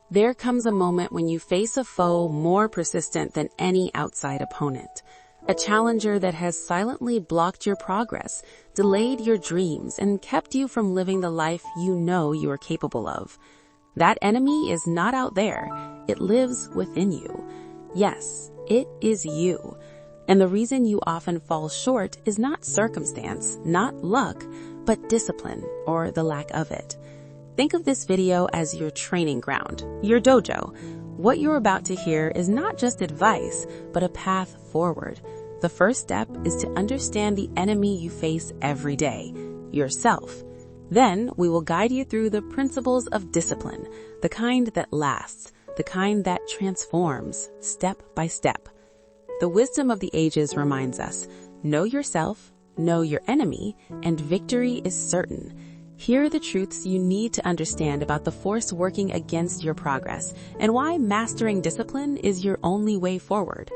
There comes a moment when you face a foe more persistent than any outside opponent. A challenger that has silently blocked your progress, delayed your dreams, and kept you from living the life you know you are capable of. That enemy is not out there. It lives within you. Yes, it is you. And the reason you often fall short is not circumstance, not luck, but discipline or the lack of it. Think of this video as your training ground, your dojo. What you're about to hear is not just advice, but a path forward. The first step is to understand the enemy you face every day, yourself. Then we will guide you through the principles of discipline, the kind that lasts, the kind that transforms, step by step. The wisdom of the ages reminds us, know yourself, know your enemy, and victory is certain. Here are the truths you need to understand about the force working against your progress and why mastering discipline is your only way forward.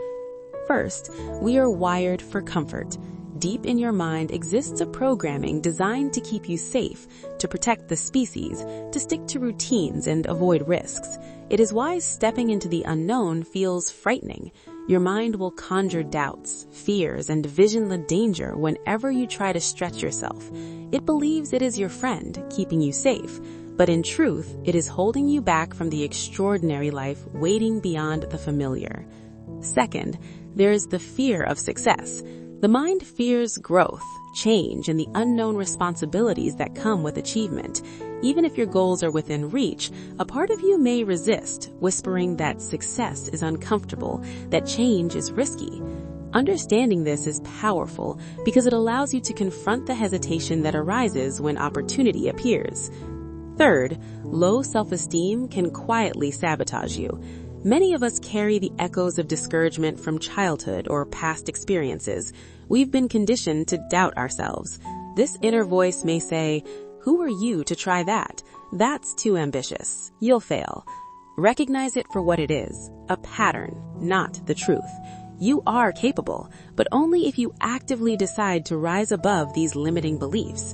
First, we are wired for comfort. Deep in your mind exists a programming designed to keep you safe, to protect the species, to stick to routines and avoid risks. It is why stepping into the unknown feels frightening. Your mind will conjure doubts, fears, and vision the danger whenever you try to stretch yourself. It believes it is your friend, keeping you safe, but in truth, it is holding you back from the extraordinary life waiting beyond the familiar. Second, there is the fear of success. The mind fears growth, change, and the unknown responsibilities that come with achievement. Even if your goals are within reach, a part of you may resist, whispering that success is uncomfortable, that change is risky. Understanding this is powerful because it allows you to confront the hesitation that arises when opportunity appears. Third, low self-esteem can quietly sabotage you. Many of us carry the echoes of discouragement from childhood or past experiences. We've been conditioned to doubt ourselves. This inner voice may say, "Who are you to try that? That's too ambitious. You'll fail." Recognize it for what it is, a pattern, not the truth. You are capable, but only if you actively decide to rise above these limiting beliefs.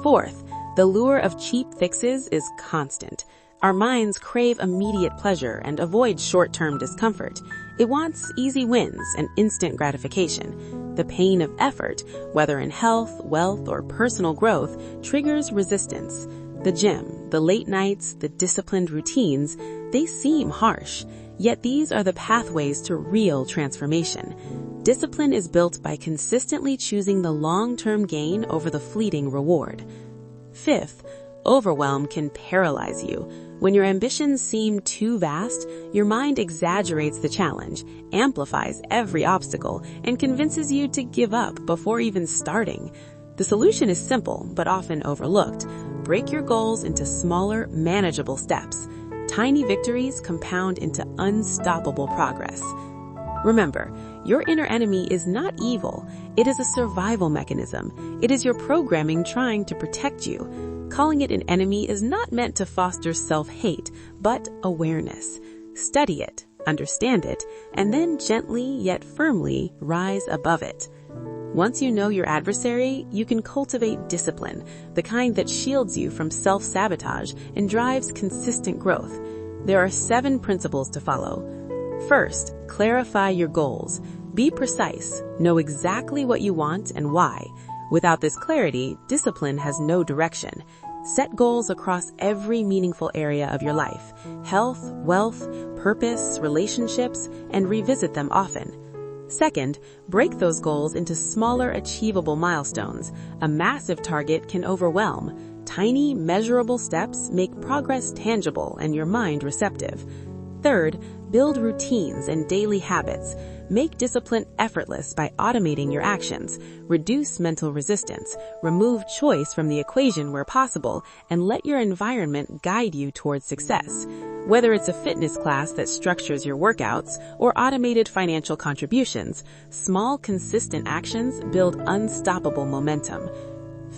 Fourth, the lure of cheap fixes is constant. Our minds crave immediate pleasure and avoid short-term discomfort. It wants easy wins and instant gratification. The pain of effort, whether in health, wealth, or personal growth, triggers resistance. The gym, the late nights, the disciplined routines, they seem harsh, yet these are the pathways to real transformation. Discipline is built by consistently choosing the long-term gain over the fleeting reward. Fifth, overwhelm can paralyze you. When your ambitions seem too vast, your mind exaggerates the challenge, amplifies every obstacle, and convinces you to give up before even starting. The solution is simple, but often overlooked. Break your goals into smaller, manageable steps. Tiny victories compound into unstoppable progress. Remember, your inner enemy is not evil. It is a survival mechanism. It is your programming trying to protect you. Calling it an enemy is not meant to foster self-hate, but awareness. Study it, understand it, and then gently yet firmly rise above it. Once you know your adversary, you can cultivate discipline, the kind that shields you from self-sabotage and drives consistent growth. There are 7 principles to follow. First, clarify your goals. Be precise. Know exactly what you want and why. Without this clarity, discipline has no direction. Set goals across every meaningful area of your life: health, wealth, purpose, relationships, and revisit them often. Second, break those goals into smaller, achievable milestones. A massive target can overwhelm. Tiny, measurable steps make progress tangible and your mind receptive. Third, build routines and daily habits. Make discipline effortless by automating your actions. Reduce mental resistance. Remove choice from the equation where possible, and let your environment guide you towards success. Whether it's a fitness class that structures your workouts or automated financial contributions, small, consistent actions build unstoppable momentum.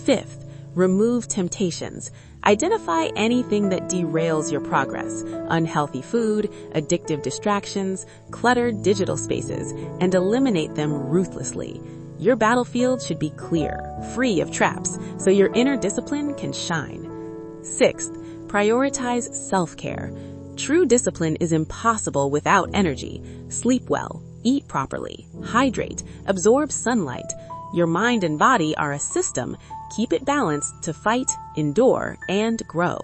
Fifth, remove temptations. Identify anything that derails your progress: unhealthy food, addictive distractions, cluttered digital spaces, and eliminate them ruthlessly. Your battlefield should be clear, free of traps, so your inner discipline can shine. Sixth, prioritize self-care. True discipline is impossible without energy. Sleep well, eat properly, hydrate, absorb sunlight. Your mind and body are a system. Keep it balanced to fight, endure, and grow.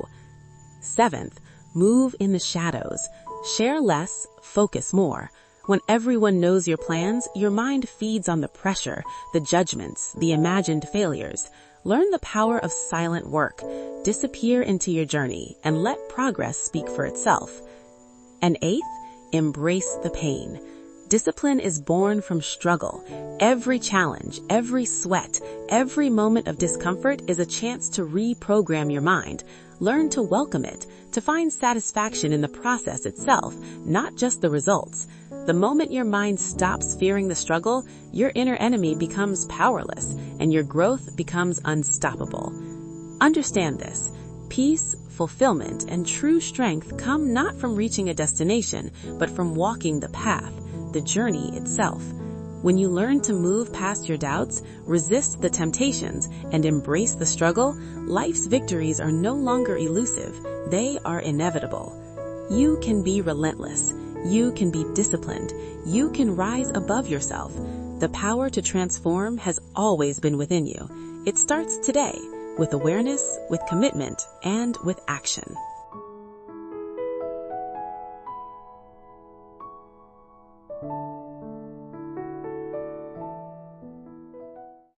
7th, move in the shadows. Share less, focus more. When everyone knows your plans, your mind feeds on the pressure, the judgments, the imagined failures. Learn the power of silent work. Disappear into your journey and let progress speak for itself. And 8th, embrace the pain. Discipline is born from struggle. Every challenge, every sweat, every moment of discomfort is a chance to reprogram your mind. Learn to welcome it, to find satisfaction in the process itself, not just the results. The moment your mind stops fearing the struggle, your inner enemy becomes powerless and your growth becomes unstoppable. Understand this. Peace, fulfillment, and true strength come not from reaching a destination, but from walking the path, the journey itself. When you learn to move past your doubts, resist the temptations, and embrace the struggle, life's victories are no longer elusive. They are inevitable. You can be relentless. You can be disciplined. You can rise above yourself. The power to transform has always been within you. It starts today with awareness, with commitment, and with action.